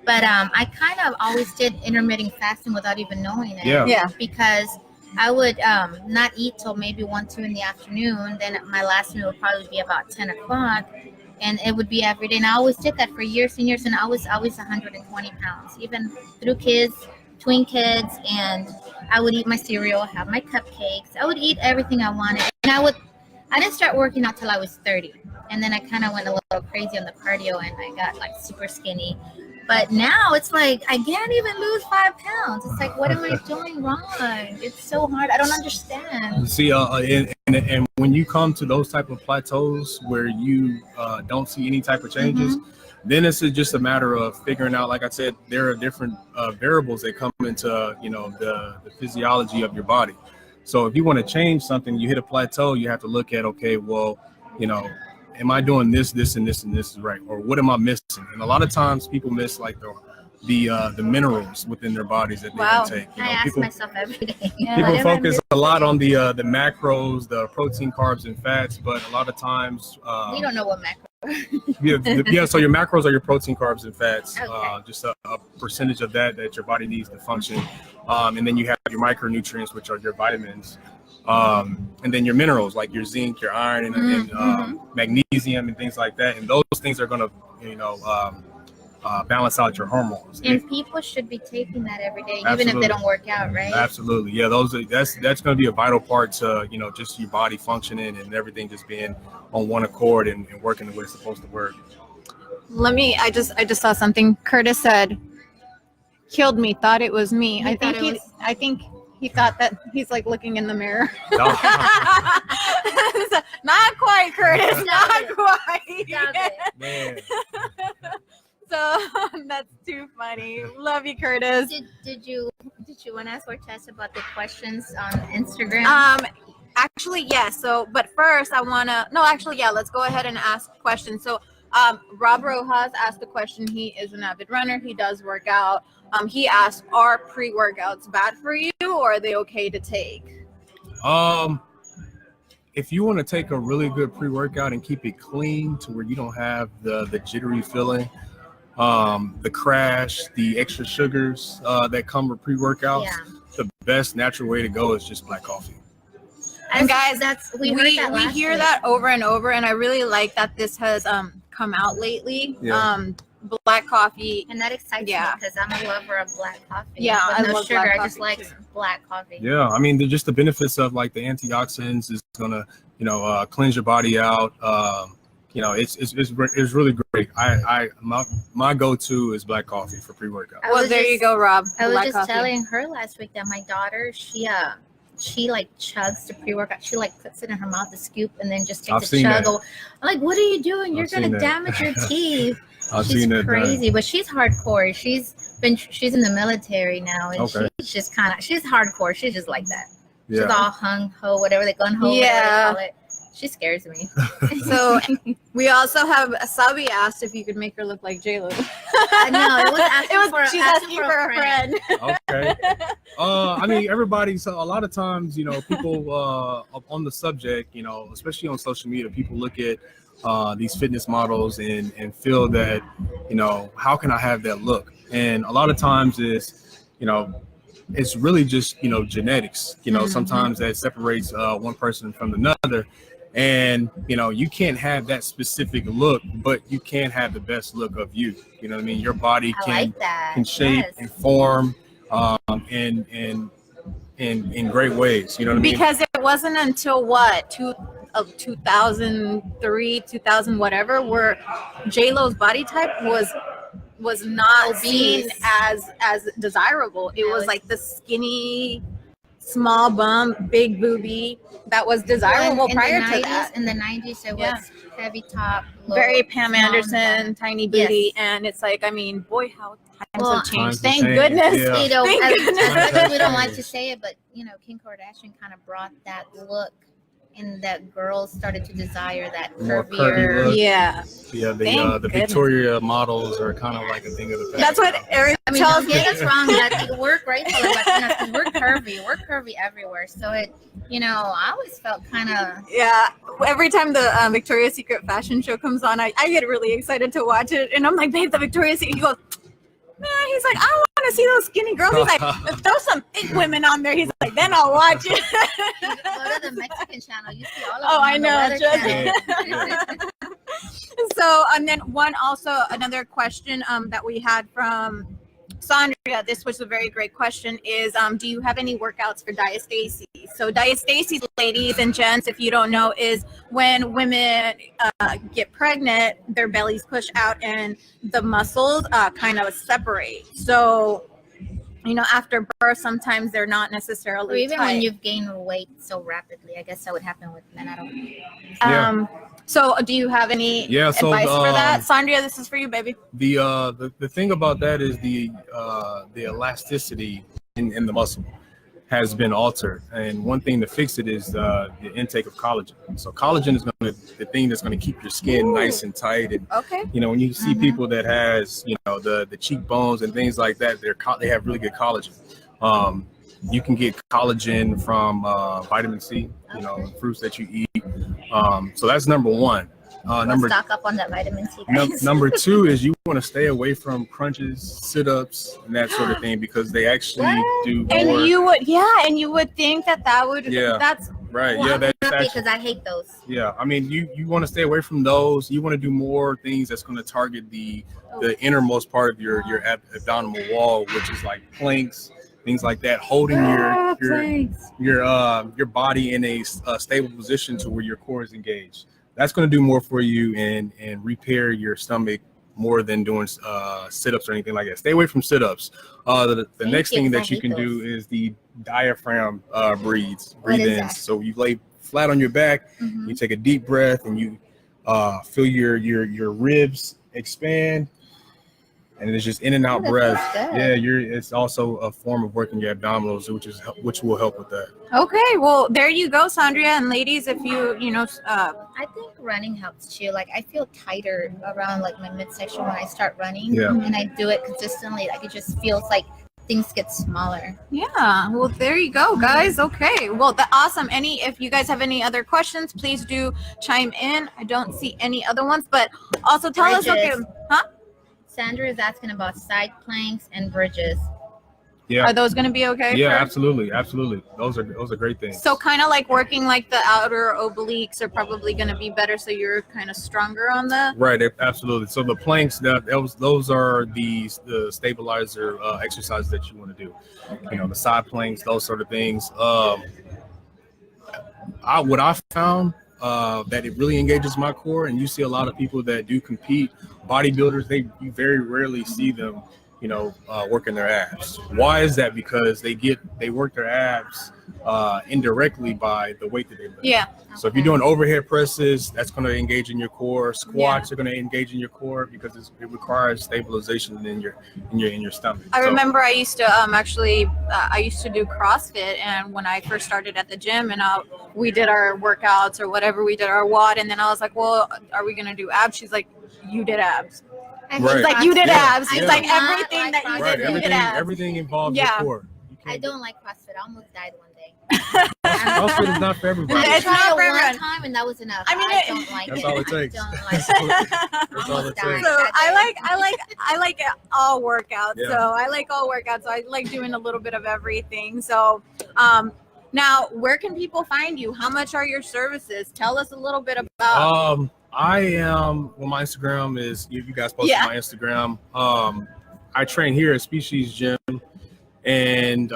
But I kind of always did intermittent fasting without even knowing it. Yeah. Because I would not eat till maybe 1, 2 in the afternoon. Then my last meal would probably be about 10 o'clock. And it would be every day. And I always did that for years and years. And I was always 120 pounds, even through kids, between kids. And I would eat my cereal, have my cupcakes. I would eat everything I wanted. And I didn't start working out till I was 30. And then I kind of went a little crazy on the cardio, and I got like super skinny. But now it's like I can't even lose 5 pounds. It's like, what am I doing wrong? It's so hard. I don't understand. See, and when you come to those type of plateaus where you don't see any type of changes, then it's just a matter of figuring out. Like I said, there are different variables that come into the physiology of your body. So if you want to change something, you hit a plateau, you have to look at, okay, well, am I doing this, and this is right, or what am I missing? And a lot of times people miss like the minerals within their bodies that they intake. I ask myself every day. People focus a lot on the macros, the protein, carbs, and fats, but a lot of times we don't know what macros. So your macros are your protein, carbs, and fats. Okay. Just a percentage of that your body needs to function, and then you have your micronutrients, which are your vitamins. And then your minerals like your zinc, your iron, and magnesium, and things like that. And those things are going to, balance out your hormones. And people should be taking that every day, Absolutely. even if they don't work out, right? Absolutely, yeah. That's going to be a vital part to just your body functioning and everything just being on one accord and working the way it's supposed to work. I just saw something. Curtis said, "Killed me. Thought it was me." I think he thought that he's like looking in the mirror. No. Not quite, Curtis. Not quite. Stop it. Man. So that's too funny. Love you, Curtis. Did you want to ask Cortez about the questions on Instagram? Actually, yes. So, but first, let's go ahead and ask questions. So, Rob Rojas asked the question. He is an avid runner. He does work out. He asked, are pre-workouts bad for you, or are they okay to take? If you want to take a really good pre-workout and keep it clean to where you don't have the jittery feeling, the crash, the extra sugars that come with pre-workouts, the best natural way to go is just black coffee. And guys, we hear that over and over, and I really like that this has come out lately. Yeah. Black coffee, and that excites me because I'm a lover of black coffee. Yeah, with I no love sugar. black I just coffee like too. black coffee. Yeah, I mean, just the benefits of like the antioxidants is gonna, cleanse your body out. It's really great. My go-to is black coffee for pre-workout. Well, there you go, Rob. I was Black just coffee. telling her last week that my daughter, she like chugs the pre-workout. She like puts it in her mouth, a scoop, and then just takes a chug. I'm like, what are you doing? You're gonna damage your teeth. She's crazy, but she's hardcore. She's in the military now, and she's just she's hardcore. She's just like that. Yeah. She's all hung ho, whatever they gun ho, whatever they call it. She scares me. So we also have Sabi asked if you could make her look like J-Lo. No, it was asking she's asking for a friend. Okay. I mean, everybody. So a lot of times, people on the subject, especially on social media, people look at these fitness models and feel that, how can I have that look? And a lot of times it's really just, genetics. Sometimes that separates one person from another. And, you can't have that specific look, but you can have the best look of you. You know what I mean? Your body can shape and form in great ways. You know what I mean? Because it wasn't until 2003, 2000, whatever, where J-Lo's body type was not seen as desirable. It was like the skinny, small bum, big boobie that was desirable prior to that. In the 90s, it was heavy top, very Pam Anderson, tiny booty, and it's like, I mean, boy, how times have changed. Thank goodness. Yeah. As much as we don't like to say it, but Kim Kardashian kind of brought that look, and that girls started to desire that More curvier. curvy look. Yeah. Yeah, the Victoria models are kind of like a thing of the past. That's what Eric I mean, tells don't me. get us wrong. That we're grateful for Latinas because we're curvy. We're curvy everywhere. So I always felt kind of. Yeah. Every time the Victoria's Secret fashion show comes on, I get really excited to watch it. And I'm like, babe, the Victoria's Secret. He goes, man, he's like, I want to see those skinny girls. He's like, throw some thick women on there. He's like, then I'll watch it. You go to the Mexican channel. You see all of them. Oh, I on the know. Weather Just- Channel. So, and then another question that we had from Sandria, this was a very great question. Is do you have any workouts for diastasis? So diastasis, ladies and gents, if you don't know, is when women get pregnant, their bellies push out and the muscles kind of separate. So, you know, after birth, sometimes they're not necessarily Or even tight. when you've gained weight so rapidly. I guess that would happen with men. I don't know. Yeah. So do you have any advice for that? Sandria, this is for you, baby. The thing about that is the elasticity in the muscle has been altered, and one thing to fix it is the intake of collagen. So collagen is the thing that's going to keep your skin nice and tight. And Okay. you know, when you see people that has, you know, the cheekbones and things like that, they have really good collagen. You can get collagen from vitamin C, you know, fruits that you eat. So that's number one. Stock up on that vitamin C, guys. Number two is you want to stay away from crunches, sit-ups, and that sort of thing, because they actually do more. And you would think that would, that's right. Well, Yeah, I'm that's happy actually, because I hate those. yeah. I mean, you want to stay away from those. You want to do more things that's going to target the innermost part of your abdominal wall, which is like planks, things like that, holding your body in a stable position to where your core is engaged. That's going to do more for you and repair your stomach more than doing sit-ups or anything like that. Stay away from sit-ups. The next thing that you can do is the diaphragm breathe-ins. So you lay flat on your back, you take a deep breath, and you feel your ribs expand. And it's just in and out breath. Yeah, it's also a form of working your abdominals, which will help with that. okay. Well, there you go, Sandria. And ladies, if you know, I think running helps too. Like I feel tighter around like my midsection when I start running, Yeah. and I do it consistently. Like it just feels like things get smaller. yeah. Well, there you go, guys. Okay. Well, awesome. If you guys have any other questions, please do chime in. I don't see any other ones, but also tell us. Okay, huh? Sandra is asking about side planks and bridges. Yeah. Are those going to be okay? Yeah, absolutely. Those are great things. So kind of like working like the outer obliques are probably going to be better, so you're kind of stronger on the. Right, absolutely. So the planks, those are the stabilizer exercises that you want to do. You know, the side planks, those sort of things. What I found that it really engages my core, and you see a lot of people that do compete, bodybuilders, you very rarely see them, you know, working their abs. Why is that? Because they work their abs indirectly by the weight that they lift. Yeah. So if you're doing overhead presses, that's going to engage in your core. Squats are going to engage in your core because it requires stabilization in your stomach. I remember I used to I used to do CrossFit, and when I first started at the gym, and we did our workouts or whatever, we did our WOD, and then I was like, well, are we going to do abs? She's like, you did abs. I He's like, you did abs. He's like, everything that you Right, did, you did abs. everything involves your core. I don't like CrossFit. I almost died one day. CrossFit is not for everybody. I It's tried not it for one everyone. time and that was enough. I mean, I don't like That's it. all it takes. I don't like it. That's all it takes. So I like all workouts. Yeah. So I like all workouts. So I like doing a little bit of everything. So now where can people find you? How much are your services? Tell us a little bit about. I am. Well, my Instagram is. You guys posted my Instagram. I train here at Species Gym, and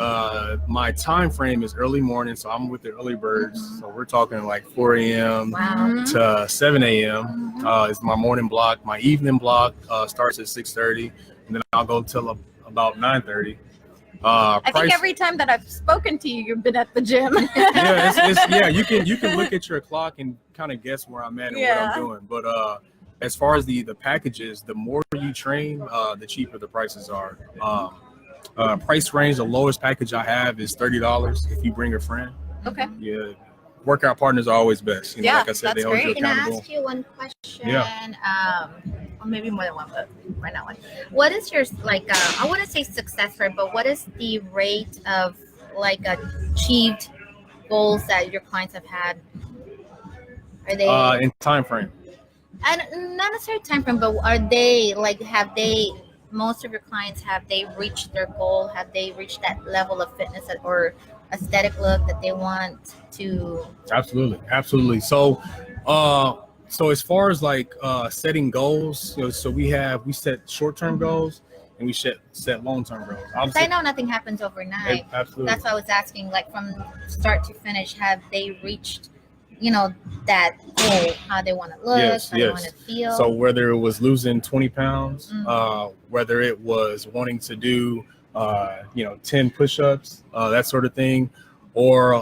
my time frame is early morning. So I'm with the early birds. So we're talking like 4 a.m. to 7 a.m. Is my morning block. My evening block starts at 6:30, and then I'll go till about 9:30. I think every time that I've spoken to you, you've been at the gym. Yeah, you can look at your clock and kind of guess where I'm at and what I'm doing. But as far as the packages, the more you train, the cheaper the prices are. Price range, the lowest package I have is $30 if you bring a friend. Okay. Yeah. Workout partners are always best. You know, like I said, they hold you Can I accountable. ask you one question? Yeah. Or maybe more than one, but right now one. What is your I wouldn't say success rate, but what is the rate of achieved goals that your clients have had? Are they in time frame? And not necessarily time frame, but are they most of your clients, have they reached their goal? Have they reached that level of fitness or aesthetic look that they want to? Absolutely. So as far as setting goals, so we set short-term goals, and we set long-term goals. 'Cause Obviously, I know nothing happens overnight. absolutely. That's why I was asking, like from start to finish, have they reached, you know, that goal, how they want to look, how they want to feel? So whether it was losing 20 pounds, Mhm. whether it was wanting to do, 10 push-ups, that sort of thing, or,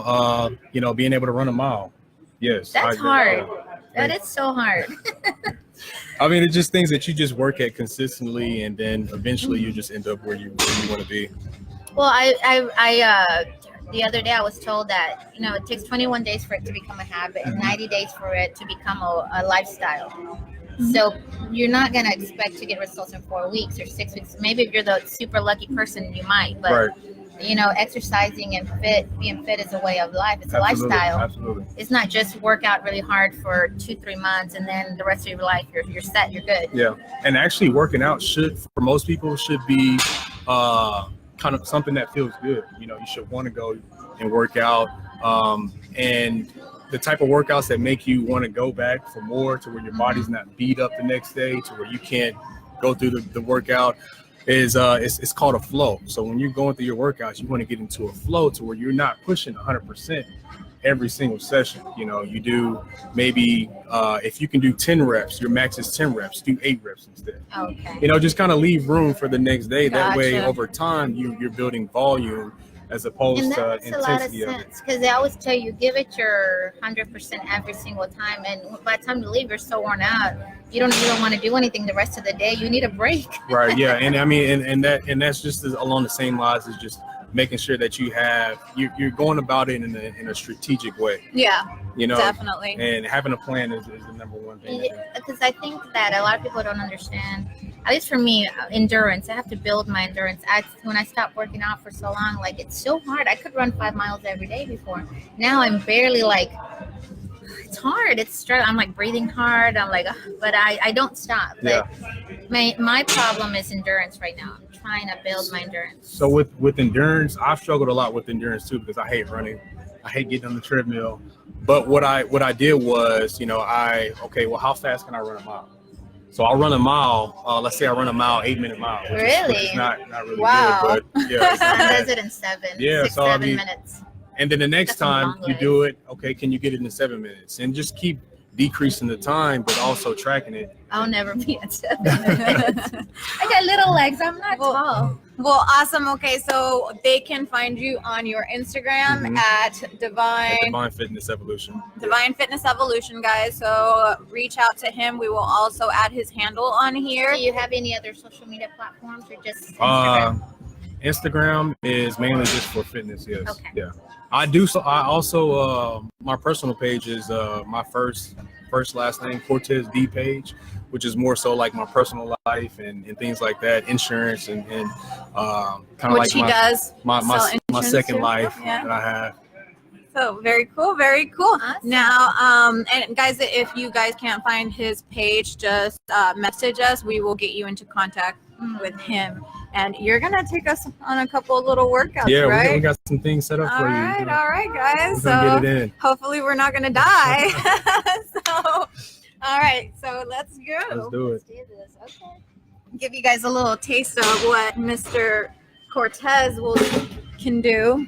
being able to run a mile. Yes. That's I agree. hard. Yeah. That is so hard. I mean, it's just things that you just work at consistently, and then eventually you just end up where you want to be. Well, the other day I was told that, you know, it takes 21 days for it to become a habit and 90 days for it to become a lifestyle. So you're not going to expect to get results in 4 weeks or 6 weeks. Maybe if you're the super lucky person, you might. But, Right. you know, exercising and being fit is a way of life. It's a Absolutely. lifestyle. Absolutely. It's not just work out really hard for 2-3 months and then the rest of your life you're set, you're good. Yeah. And actually working out for most people should be kind of something that feels good. You know, you should want to go and work out. And the type of workouts that make you want to go back for more, to where your body's not beat up the next day, to where you can't go through the workout, is it's called a flow. So when you're going through your workouts, you want to get into a flow to where you're not pushing 100% every single session. You know, you do maybe if you can do 10 reps, your max is 10 reps, do 8 reps instead. Okay. You know, just kind of leave room for the next day. That way, Gotcha. over time, you're building volume as opposed And to that makes a lot of intensity of it. sense, because they always tell you give it your 100% every single time, and by the time you leave, you're so worn out. You don't want to do anything the rest of the day. You need a break. Right. Yeah. And I mean, and that's just along the same lines as just making sure that you're going about it in a strategic way. Yeah, You know, definitely. and having a plan is the number one thing. Because I think that a lot of people don't understand, at least for me, endurance. I have to build my endurance. When I stopped working out for so long, like, it's so hard. I could run 5 miles every day before. Now I'm barely, like, it's hard. It's struggle. I'm like breathing hard. I'm like, ugh, but I don't stop. But my problem is endurance right now. I'm trying to build my endurance. So with endurance, I've struggled a lot with endurance too, because I hate running. I hate getting on the treadmill. But what I did was, how fast can I run a mile? So I'll run a mile. Let's say I run a mile, 8-minute mile. Which Really? is not really Wow. good, but yeah. Son does it in 6, 7 minutes. And then the next That's a long time you way. do it, okay, can you get it in 7 minutes? And just keep decreasing the time, but also tracking it. I'll never be at 7 minutes. I got little legs. I'm not tall. Well, awesome. Okay, so they can find you on your Instagram Mhm. at At Divine Divine Fitness Evolution. Fitness Evolution, guys. So reach out to him. We will also add his handle on here. Do you have any other social media platforms or just Instagram? Instagram is mainly just for fitness. Yes. Okay. Yeah. I do. So I also my personal page is my first last name, Cortez D Paige, which is more so like my personal life and things like that, insurance and kind of Which like he does. my sell insurance second too. life Yeah. that I have. So very cool, very cool. Awesome. Now, and guys, if you guys can't find his page, just message us. We will get you into contact with him, and you're gonna take us on a couple of little workouts, Yeah, right? we got some things set up all for you. right, all right, guys. We're gonna So get it in. hopefully we're not gonna die. So, all right, so let's go. Let's do it. Let's do this. Okay. Give you guys a little taste of what Mr. Cortez can do.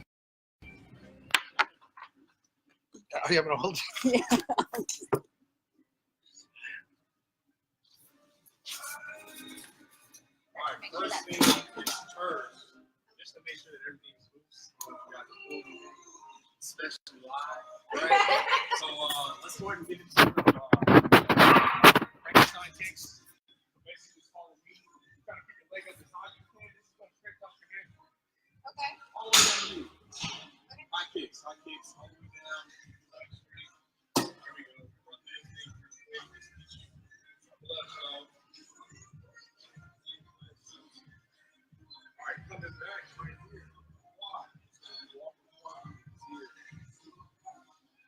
Oh, yeah, I'm gonna hold you. All right, first thing is turns, just to make sure that everything's loose. We got the full special live, right? So let's go ahead and get into Frankenstein kicks. So basically, just follow me. You gotta keep your leg up as high as you can. This is gonna stretch out your hamstring. Okay. All the way down to you. High kicks, all the way down. Leg straight. Here we go. Run this thing. Left, so. All right, coming back right here. Quad. So you walk the quad.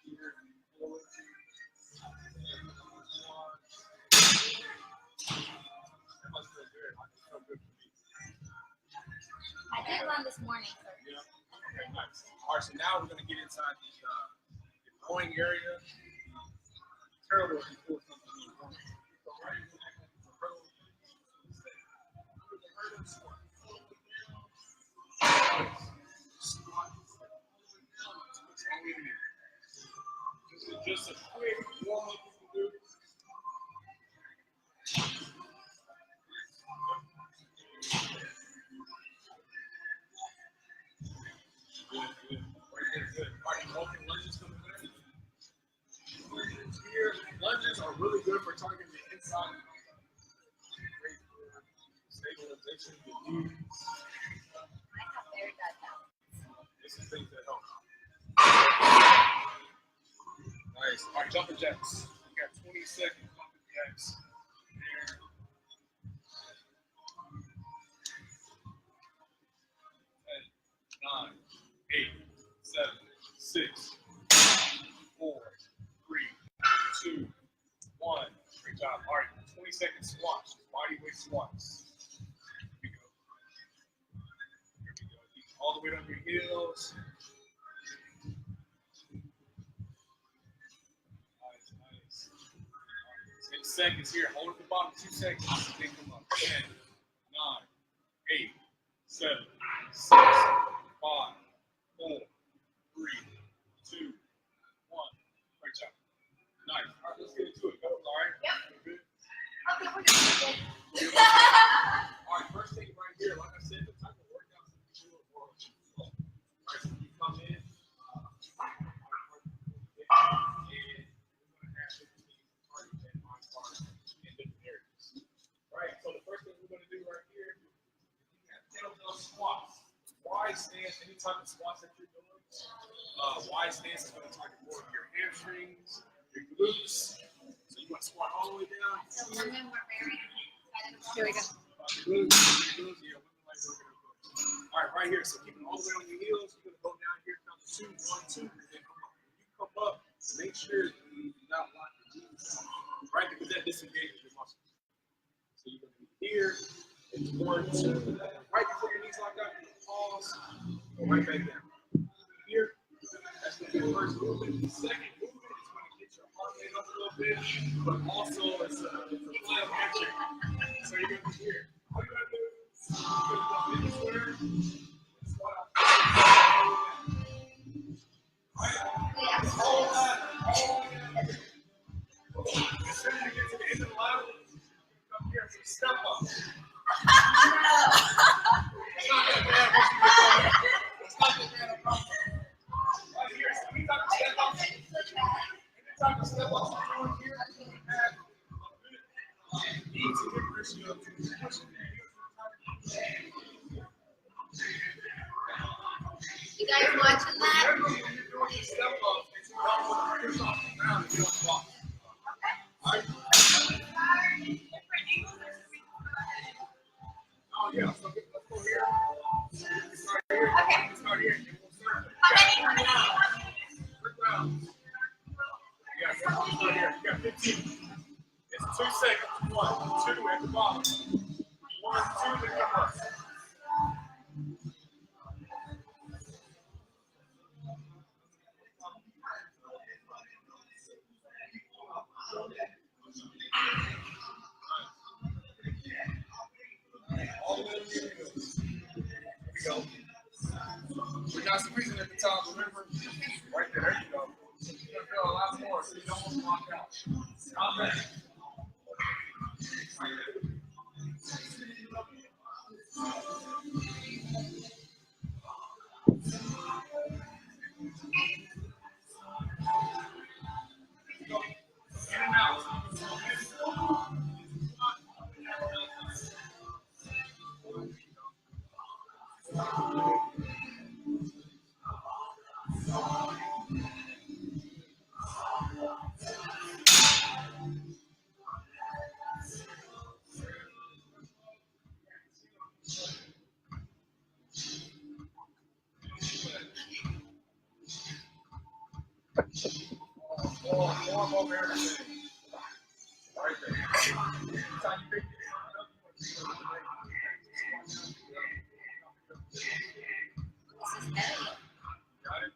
Here, forward. That must feel good. That feel good for me. I did run this morning. Yeah. Okay, nice. All right, so now we're gonna get inside the groin area. Terrible if you pull something in the groin. So right here, the hurdle. The hurdle squat. Just a quick warm up you can do. Good. Right there, good. All right, walking lunges coming back. Here, lunges are really good for targeting the inside. Great for stabilization of the knees. This is things that help. Nice. All right, jumping jacks. We got 20 seconds jumping jacks. There. 10, 9, 8, 7, 6, 4, 3, 2, 1. Great job. All right, 20 second squats. Body weight squats. Here we go. All the way down your heels. Nice. 10 seconds here. Hold at the bottom. 2 seconds. Then come up. 10, 9, 8, 7, 6, 5, 4, 3, 2, 1. Great job. Nice. All right, let's get into it. Go. All right. Yep. Good. Okay, we're good. All right, first thing right here, like I said, the type of workouts that you do for all right, so you come in, and we're going to ask you to target that mind part in different areas. All right, so the first thing we're going to do right here, you have kettlebell squats. Wide stance, any type of squats that you're doing, wide stance is going to target more of your hamstrings, your glutes. So you want to squat all the way down. Here we go. All right, right here. So keep it all the way on your heels. You're gonna go down here, count to 2, 1, 2, and then come up. When you come up, make sure you do not lock your knees, right? Because that disengages your muscles. So you're gonna be here. It's 1, 2. Right before your knees lock out, you pause. Go right back down. Here. That's gonna be the first movement. The second movement is gonna get your heart rate up a little bit, but also it's a plyometric. So you're gonna be here. All you gotta do is go in square, squat out. Hold that. As soon as you get to the end of the ladder, come here and step up. It's not that bad. It's not that bad. I promise. Right here. So anytime you step up, anytime you step up, you're here. You have a good knee to hip ratio. You guys watching that? Remember when you're doing your step up, it's not going to push off the ground if you don't walk. All right. Oh yeah. So let's go here. Start here. Okay. Start here. And we'll circle. How many? Quick rounds. Yeah, start here. You got 15. It's 2 seconds. 1, 2 at the bottom. 1, 2 to come up. All the way to your heels. Here we go. We got some reason at the top, remember? Right there, there you go. You're going to feel a lot more, so you don't want to walk out. Stop that. Go. In and out. Warm over everything. Right there. Anytime you pick your hand up, you want to see This is heavy. got it?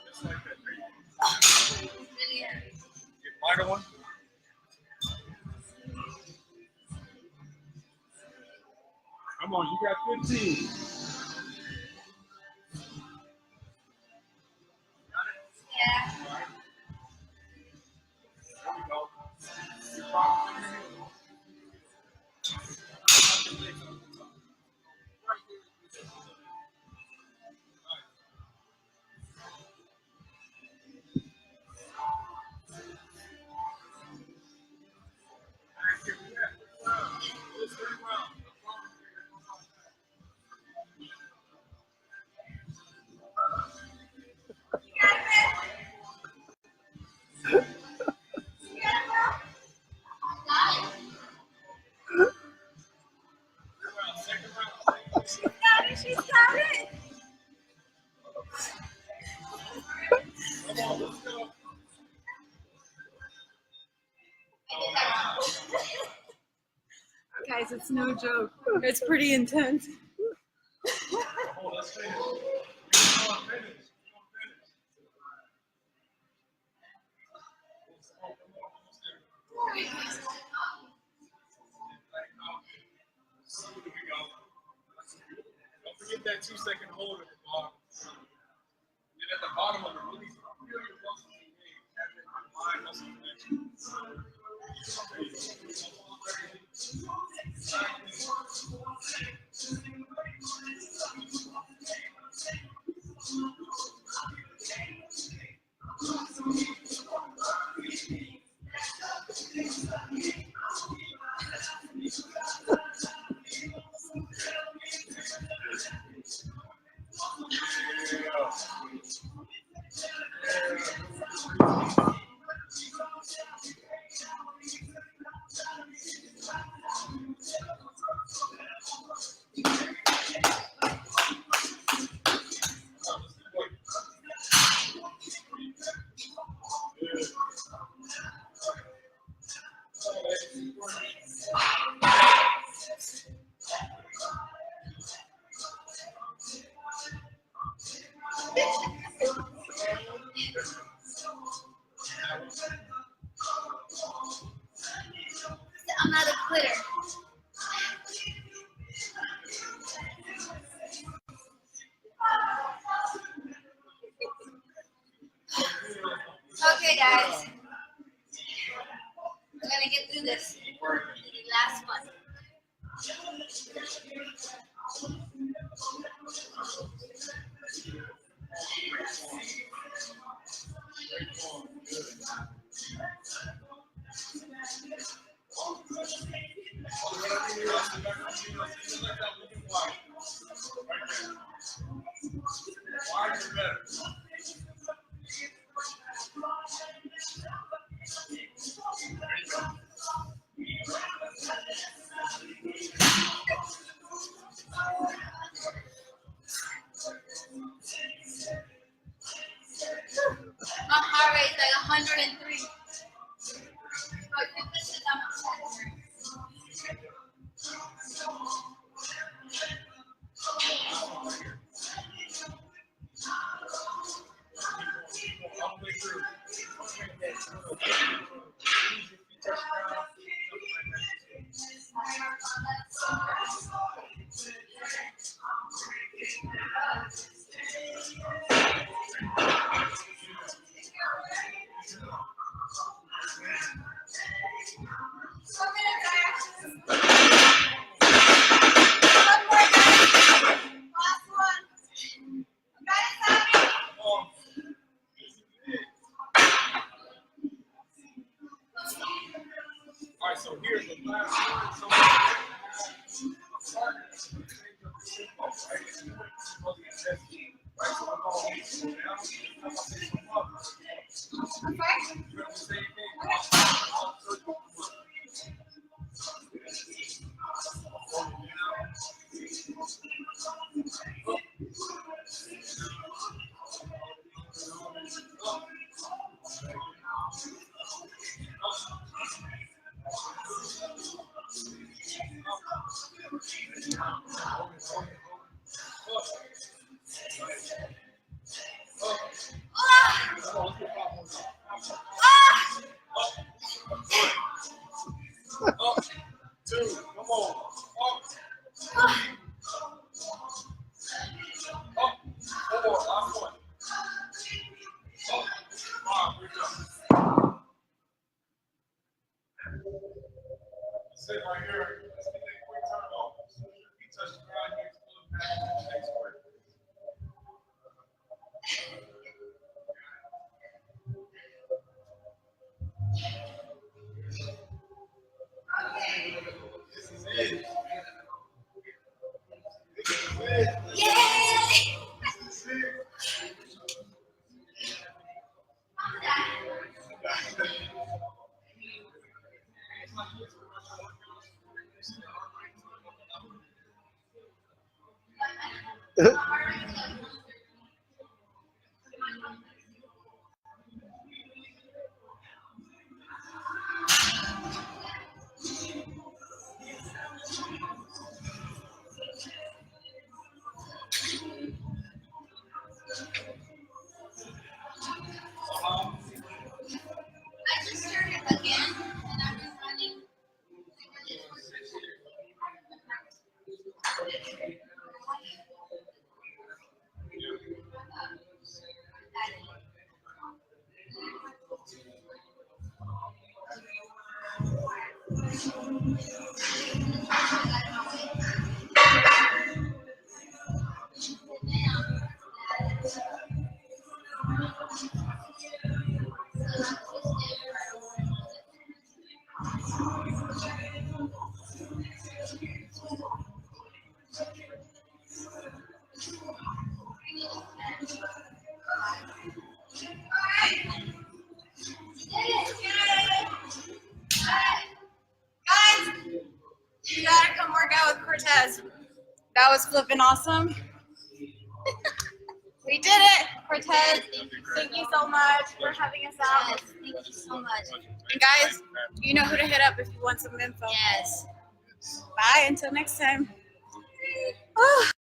Just like that. There you go. Really heavy. Get lighter one. Come on, you got 15. Yeah. There we go. She's got it. Guys, it's no joke. It's pretty intense. Don't forget that 2-second hold at the bottom. And at the bottom of the release, feel your muscles engage. Have your mind muscle connection. I'm not a quitter. Okay, guys. We're gonna get through this. Last one. My heart rate is like 103. All right, so here's the last one. Up, 2, come on. Up. Yay! I just started again, and I've been running. Guys, you gotta come work out with Cortez. That was flipping awesome. We did it, Cortez. Thank you so much for having us out. Yes, thank you so much. And guys, you know who to hit up if you want some info. Yes. Bye, until next time. Oh.